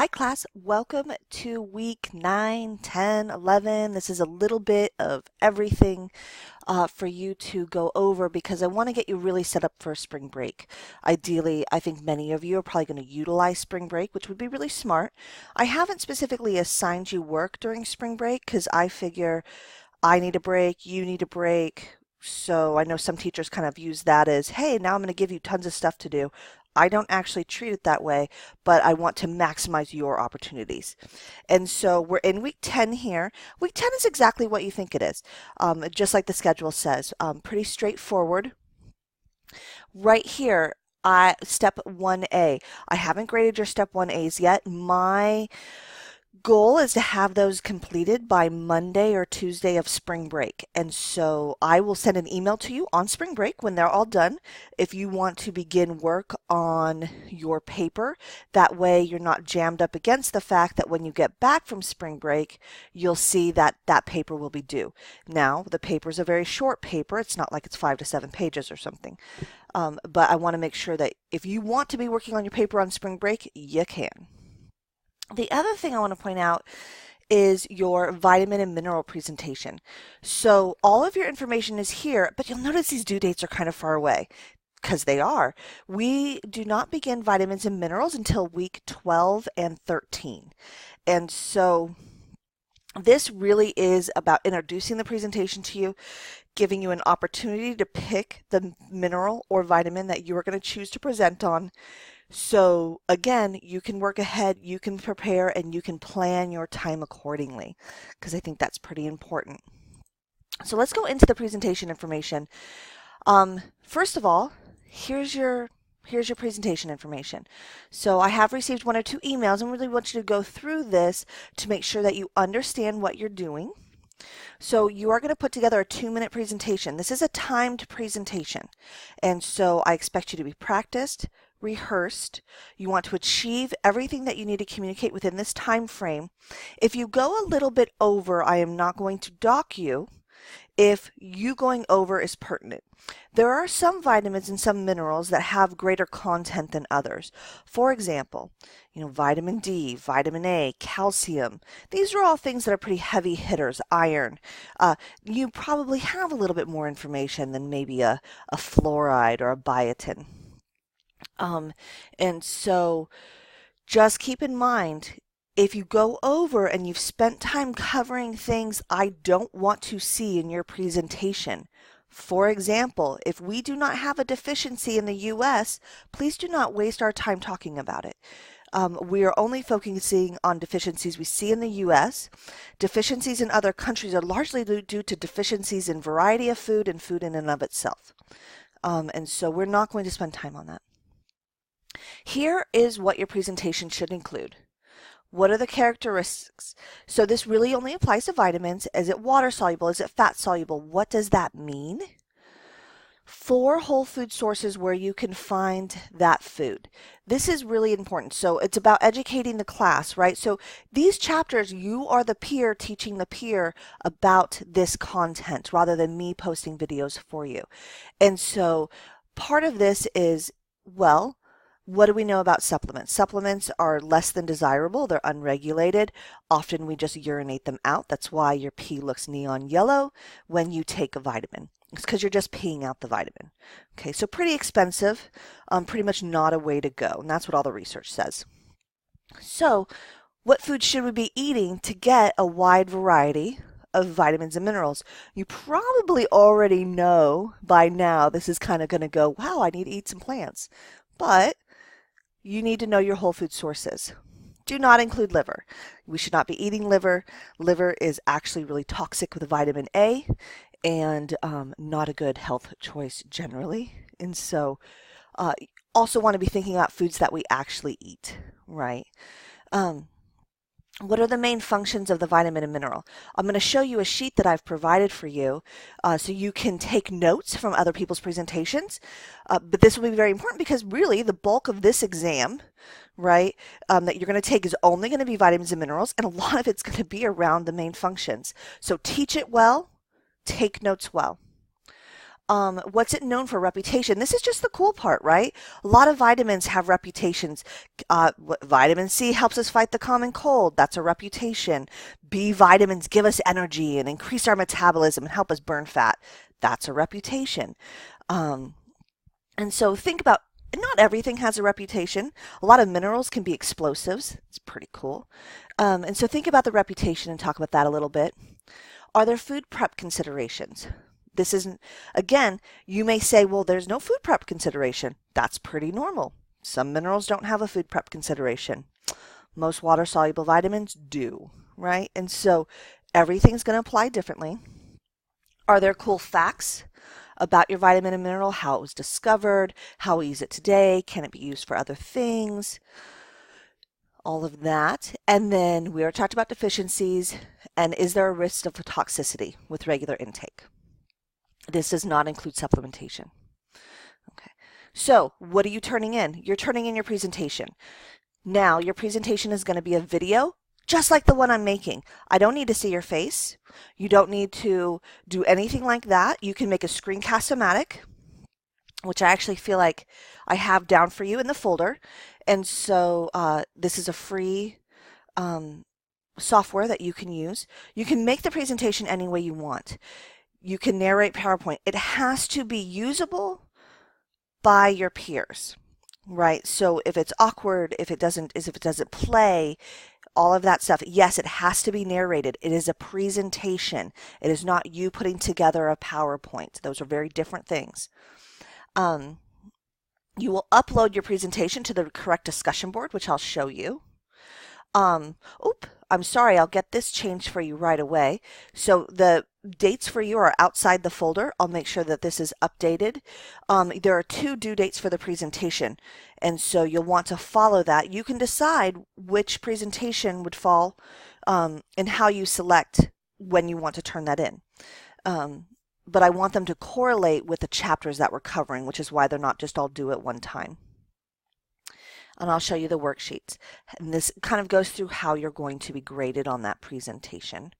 Hi class, welcome to week 9, 10, 11. This is a little bit of everything for you to go over because I want to get you really set up for spring break. Ideally, I think many of you are probably going to utilize spring break, which would be really smart. I haven't specifically assigned you work during spring break because I figure I need a break, you need a break. So I know some teachers kind of use that as, hey, now I'm going to give you tons of stuff to do. I don't actually treat it that way, but I want to maximize your opportunities. And so we're in week 10 here. Week 10 is exactly what you think it is, just like the schedule says. Pretty straightforward. Right here, step 1A. I haven't graded your step 1As yet. My goal is to have those completed by Monday or Tuesday of spring break. And so I will send an email to you on spring break when they're all done. If you want to begin work on your paper, that way you're not jammed up against the fact that when you get back from spring break, you'll see that that paper will be due. Now, the paper is a very short paper. It's not like it's 5 to 7 pages or something. But I want to make sure that if you want to be working on your paper on spring break, you can. The other thing I want to point out is your vitamin and mineral presentation. So all of your information is here, but you'll notice these due dates are kind of far away because they are. We do not begin vitamins and minerals until week 12 and 13. And so this really is about introducing the presentation to you, giving you an opportunity to pick the mineral or vitamin that you are going to choose to present on. So again, you can work ahead, you can prepare, and you can plan your time accordingly, because I think that's pretty important. So let's go into the presentation information. First of all, here's your presentation information. So I have received 1 or 2 emails and really want you to go through this to make sure that you understand what you're doing. So you are going to put together a 2-minute presentation. This is a timed presentation. And so I expect you to be practiced, rehearsed. You want to achieve everything that you need to communicate within this time frame. If you go a little bit over, I am not going to dock you if you going over is pertinent. There are some vitamins and some minerals that have greater content than others. For example, vitamin D, vitamin A, calcium. These are all things that are pretty heavy hitters. Iron. You probably have a little bit more information than maybe a fluoride or a biotin. And so just keep in mind, if you go over and you've spent time covering things I don't want to see in your presentation, for example, if we do not have a deficiency in the U.S., please do not waste our time talking about it. We are only focusing on deficiencies we see in the U.S. Deficiencies in other countries are largely due to deficiencies in variety of food and food in and of itself. And so we're not going to spend time on that. Here is what your presentation should include. What are the characteristics? So this really only applies to vitamins. Is it water soluble? Is it fat soluble? What does that mean? 4 whole food sources where you can find that food. This is really important. So it's about educating the class, right? So these chapters, you are the peer teaching the peer about this content rather than me posting videos for you. And so part of this is, well, what do we know about supplements? Supplements are less than desirable. They're unregulated. Often we just urinate them out. That's why your pee looks neon yellow when you take a vitamin. It's because you're just peeing out the vitamin. Okay, so pretty expensive, pretty much not a way to go. And that's what all the research says. So what foods should we be eating to get a wide variety of vitamins and minerals? You probably already know by now this is kind of going to go, wow, I need to eat some plants. But you need to know your whole food sources. Do not include liver. We should not be eating liver. Liver is actually really toxic with vitamin A and not a good health choice generally. And so also want to be thinking about foods that we actually eat, right? What are the main functions of the vitamin and mineral? I'm going to show you a sheet that I've provided for you so you can take notes from other people's presentations. But this will be very important because really the bulk of this exam, right, that you're going to take is only going to be vitamins and minerals, and a lot of it's going to be around the main functions. So teach it well, take notes well. What's it known for? Reputation. This is just the cool part, right? A lot of vitamins have reputations. Vitamin C helps us fight the common cold. That's a reputation. B vitamins give us energy and increase our metabolism and help us burn fat. That's a reputation. Um, and so think about, not everything has a reputation. A lot of minerals can be explosives. It's pretty cool. And so think about the reputation and talk about that a little bit. Are there food prep considerations? This isn't, again, you may say, well, there's no food prep consideration. That's pretty normal. Some minerals don't have a food prep consideration. Most water-soluble vitamins do, right? And so everything's going to apply differently. Are there cool facts about your vitamin and mineral? How it was discovered? How we use it today? Can it be used for other things? All of that. And then we already talked about deficiencies. And is there a risk of toxicity with regular intake? This does not include supplementation. Okay. So what are you turning in? You're turning in your presentation. Now your presentation is going to be a video just like the one I'm making. I don't need to see your face. You don't need to do anything like that. You can make a screencast-o-matic, which I actually feel like I have down for you in the folder. And so this is a free software that you can use. You can make the presentation any way you want. You can narrate PowerPoint. It has to be usable by your peers, right? So if it's awkward, if it doesn't play, all of that stuff, yes, it has to be narrated. It is a presentation. It is not you putting together a PowerPoint. Those are very different things. You will upload your presentation to the correct discussion board, which I'll show you. I'm sorry, I'll get this changed for you right away. So the dates for you are outside the folder. I'll make sure that this is updated. There are 2 due dates for the presentation, and so you'll want to follow that. You can decide which presentation would fall and how you select when you want to turn that in. But I want them to correlate with the chapters that we're covering, which is why they're not just all due at one time. And I'll show you the worksheets. And this kind of goes through how you're going to be graded on that presentation.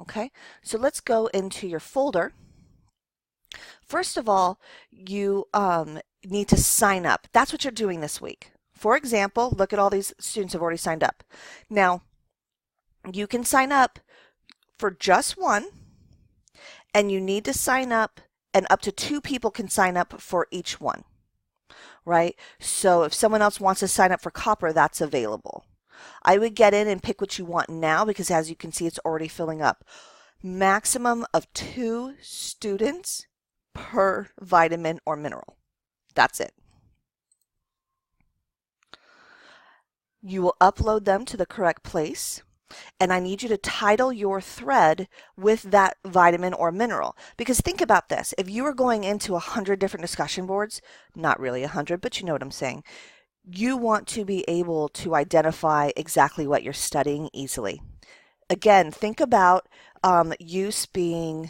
Okay, so let's go into your folder. First of all, you need to sign up. That's what you're doing this week. For example, look at all these students have already signed up. Now, you can sign up for just one, and you need to sign up, and up to 2 people can sign up for each one. Right? So if someone else wants to sign up for copper, that's available. I would get in and pick what you want now because as you can see, it's already filling up. Maximum of 2 students per vitamin or mineral. That's it. You will upload them to the correct place. And I need you to title your thread with that vitamin or mineral. Because think about this. If you were going into 100 different discussion boards, not really 100, but you know what I'm saying, you want to be able to identify exactly what you're studying easily. Again, think about use being,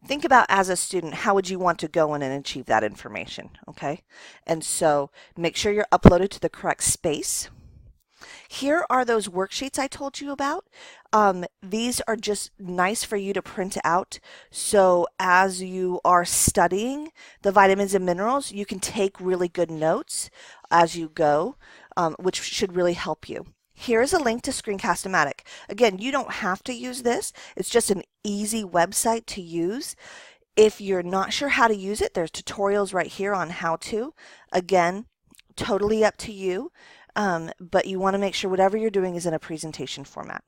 think about as a student, how would you want to go in and achieve that information, okay? And so make sure you're uploaded to the correct space. Here are those worksheets I told you about. These are just nice for you to print out. So as you are studying the vitamins and minerals, you can take really good notes as you go, which should really help you. Here's a link to Screencast-O-Matic. Again, you don't have to use this. It's just an easy website to use. If you're not sure how to use it, there's tutorials right here on how to. Again, totally up to you. But you want to make sure whatever you're doing is in a presentation format.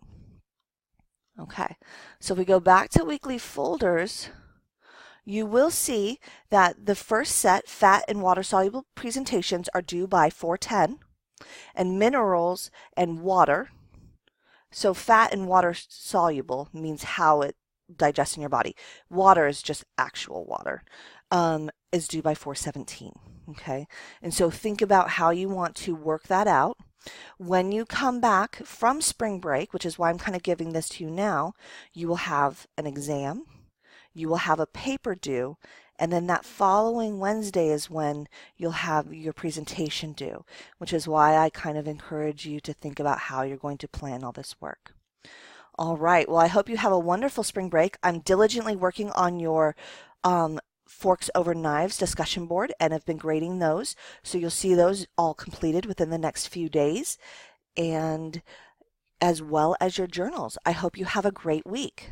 Okay, so if we go back to weekly folders, you will see that the first set, fat and water-soluble presentations, are due by 4/10, and minerals and water. So fat and water-soluble means how it digests in your body. Water is just actual water, is due by 4/17. Okay, and so think about how you want to work that out. When you come back from spring break, which is why I'm kind of giving this to you now, you will have an exam, you will have a paper due, and then that following Wednesday is when you'll have your presentation due, which is why I kind of encourage you to think about how you're going to plan all this work. All right. Well, I hope you have a wonderful spring break. I'm diligently working on your Forks Over Knives discussion board and have been grading those. So you'll see those all completed within the next few days, and as well as your journals. I hope you have a great week.